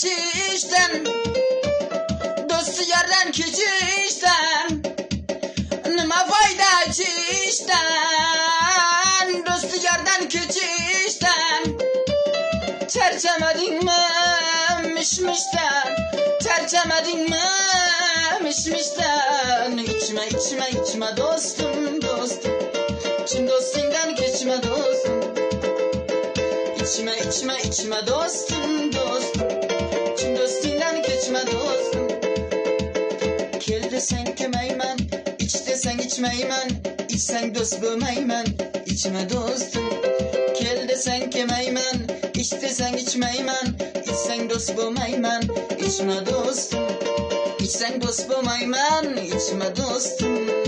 keçişten, dostu yardan keçişten, nima foyda çişten, dostu yardan keçişten. Tercemedin mi mişmişten, tercemedin mi mişmişten. İçme içme içme dostum dostum, çin dostundan geçme dostum. İçme içme içme dostum dostum, çin dostundan geçme dostum. Kel desen kemeymen, iç desen içmeymen, içsen dost bulmayman. İçme dostum. Kel desen kemeymen, iç desen içmeymen, içsen dost bulmayman. İçme dostum. İçsen dost bulmayman, içme dostum.